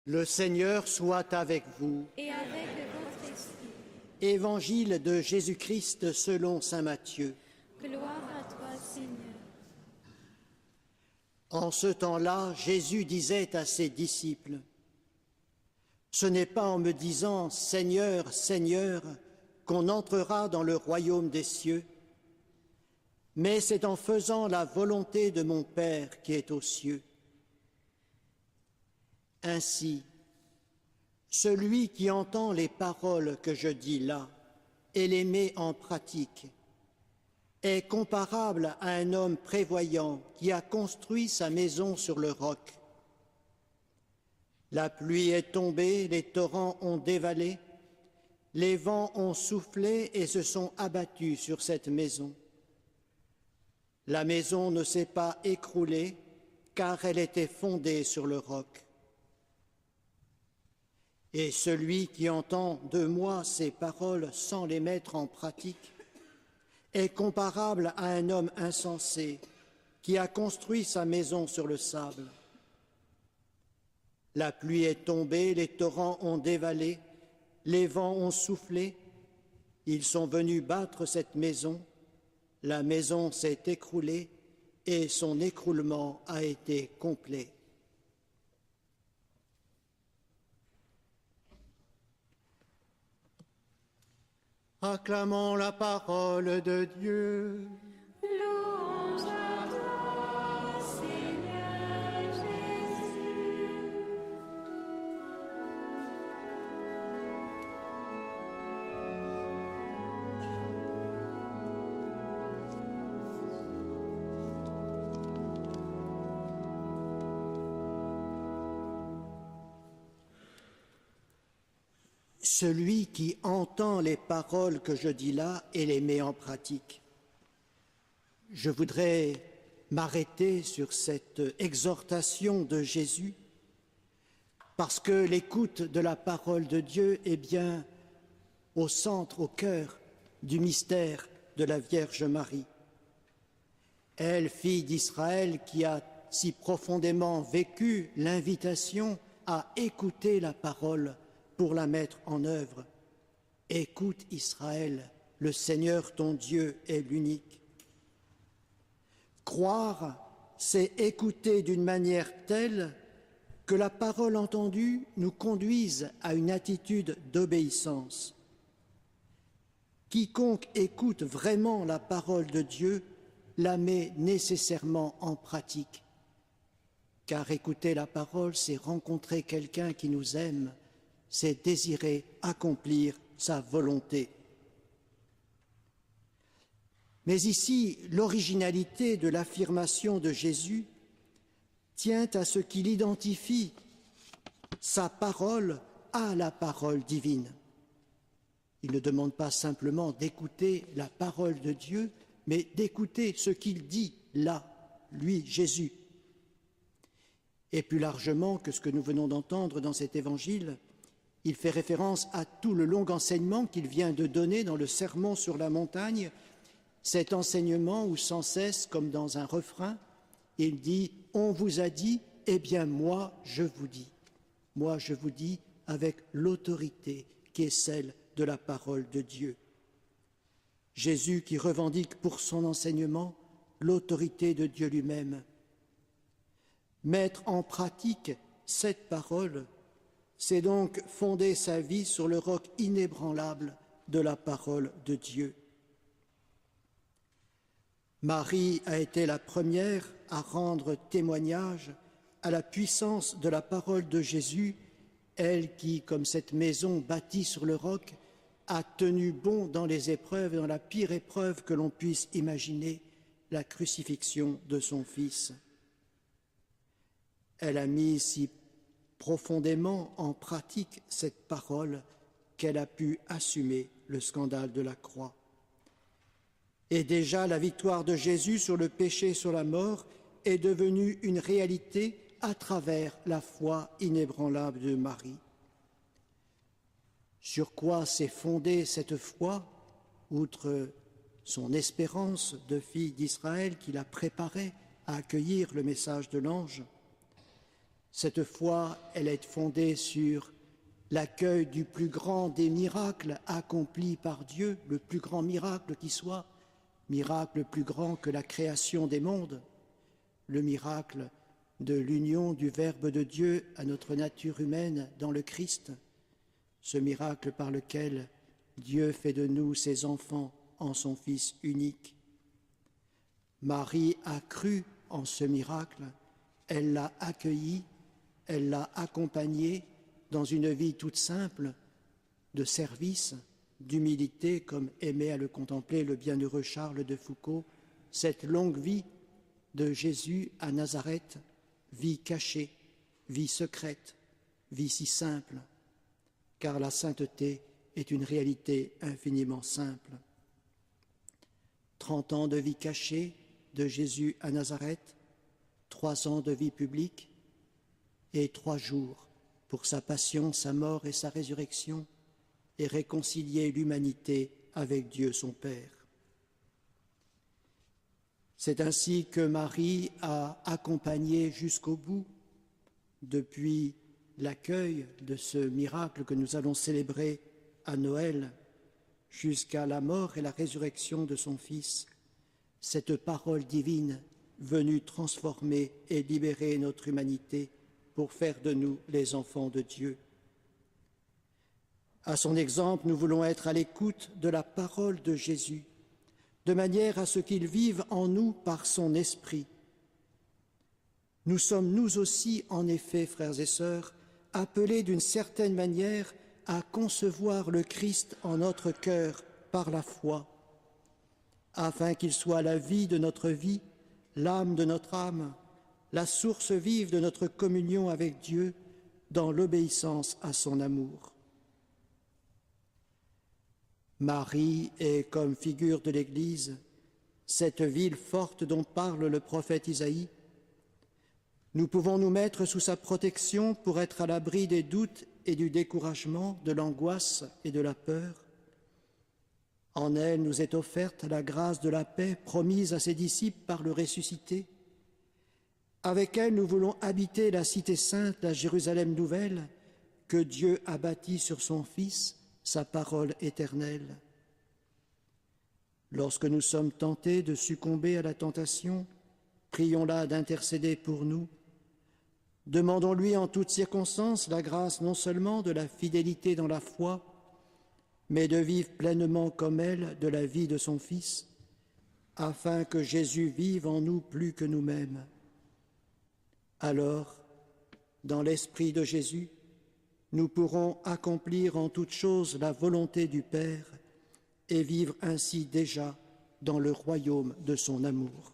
Le Seigneur soit avec vous. Et avec votre esprit. Évangile de Jésus-Christ selon saint Matthieu. Gloire à toi, Seigneur. En ce temps-là, Jésus disait à ses disciples, « Ce n'est pas en me disant « Seigneur, Seigneur » qu'on entrera dans le royaume des cieux, mais c'est en faisant la volonté de mon Père qui est aux cieux. Ainsi, celui qui entend les paroles que je dis là et les met en pratique est comparable à un homme prévoyant qui a construit sa maison sur le roc. La pluie est tombée, les torrents ont dévalé, les vents ont soufflé et se sont abattus sur cette maison. La maison ne s'est pas écroulée, car elle était fondée sur le roc. Et celui qui entend de moi ces paroles sans les mettre en pratique est comparable à un homme insensé qui a construit sa maison sur le sable. La pluie est tombée, les torrents ont dévalé, les vents ont soufflé, ils sont venus battre cette maison, la maison s'est écroulée et son écroulement a été complet. Acclamons la parole de Dieu. Louange à toi, Seigneur Jésus. Celui qui entend les paroles que je dis là et les met en pratique. Je voudrais m'arrêter sur cette exhortation de Jésus parce que l'écoute de la parole de Dieu est bien au centre, au cœur du mystère de la Vierge Marie. Elle, fille d'Israël, qui a si profondément vécu l'invitation à écouter la parole pour la mettre en œuvre. Écoute Israël, le Seigneur ton Dieu est l'unique. Croire, c'est écouter d'une manière telle que la parole entendue nous conduise à une attitude d'obéissance. Quiconque écoute vraiment la parole de Dieu la met nécessairement en pratique. Car écouter la parole, c'est rencontrer quelqu'un qui nous aime, c'est désirer accomplir sa volonté. Mais ici, l'originalité de l'affirmation de Jésus tient à ce qu'il identifie sa parole à la parole divine. Il ne demande pas simplement d'écouter la parole de Dieu, mais d'écouter ce qu'il dit là, lui, Jésus. Et plus largement que ce que nous venons d'entendre dans cet évangile, il fait référence à tout le long enseignement qu'il vient de donner dans le Sermon sur la montagne, cet enseignement où sans cesse, comme dans un refrain, il dit « On vous a dit, eh bien moi je vous dis ». Moi je vous dis avec l'autorité qui est celle de la parole de Dieu. Jésus qui revendique pour son enseignement l'autorité de Dieu lui-même. Mettre en pratique cette parole, c'est donc fonder sa vie sur le roc inébranlable de la parole de Dieu. Marie a été la première à rendre témoignage à la puissance de la parole de Jésus, elle qui, comme cette maison bâtie sur le roc, a tenu bon dans les épreuves, dans la pire épreuve que l'on puisse imaginer, la crucifixion de son Fils. Elle a mis si profondément en pratique cette parole qu'elle a pu assumer le scandale de la croix. Et déjà la victoire de Jésus sur le péché et sur la mort est devenue une réalité à travers la foi inébranlable de Marie. Sur quoi s'est fondée cette foi, outre son espérance de fille d'Israël qui l'a préparée à accueillir le message de l'ange? Cette foi, elle est fondée sur l'accueil du plus grand des miracles accomplis par Dieu, le plus grand miracle qui soit, miracle plus grand que la création des mondes, le miracle de l'union du Verbe de Dieu à notre nature humaine dans le Christ, ce miracle par lequel Dieu fait de nous ses enfants en son Fils unique. Marie a cru en ce miracle, elle l'a accueilli, elle l'a accompagné dans une vie toute simple de service, d'humilité, comme aimait à le contempler le bienheureux Charles de Foucauld, cette longue vie de Jésus à Nazareth, vie cachée, vie secrète, vie si simple, car la sainteté est une réalité infiniment simple. 30 ans de vie cachée de Jésus à Nazareth, 3 ans de vie publique et 3 jours pour sa passion, sa mort et sa résurrection, et réconcilier l'humanité avec Dieu son Père. C'est ainsi que Marie a accompagné jusqu'au bout, depuis l'accueil de ce miracle que nous allons célébrer à Noël, jusqu'à la mort et la résurrection de son Fils, cette parole divine venue transformer et libérer notre humanité pour faire de nous les enfants de Dieu. À son exemple, nous voulons être à l'écoute de la parole de Jésus, de manière à ce qu'il vive en nous par son esprit. Nous sommes nous aussi, en effet, frères et sœurs, appelés d'une certaine manière à concevoir le Christ en notre cœur par la foi, afin qu'il soit la vie de notre vie, l'âme de notre âme, la source vive de notre communion avec Dieu dans l'obéissance à son amour. Marie est, comme figure de l'Église, cette ville forte dont parle le prophète Isaïe. Nous pouvons nous mettre sous sa protection pour être à l'abri des doutes et du découragement, de l'angoisse et de la peur. En elle nous est offerte la grâce de la paix promise à ses disciples par le ressuscité. Avec elle, nous voulons habiter la cité sainte, la Jérusalem nouvelle, que Dieu a bâtie sur son Fils, sa parole éternelle. Lorsque nous sommes tentés de succomber à la tentation, prions-la d'intercéder pour nous. Demandons-lui en toutes circonstances la grâce non seulement de la fidélité dans la foi, mais de vivre pleinement comme elle de la vie de son Fils, afin que Jésus vive en nous plus que nous-mêmes. Alors, dans l'esprit de Jésus, nous pourrons accomplir en toutes choses la volonté du Père et vivre ainsi déjà dans le royaume de son amour.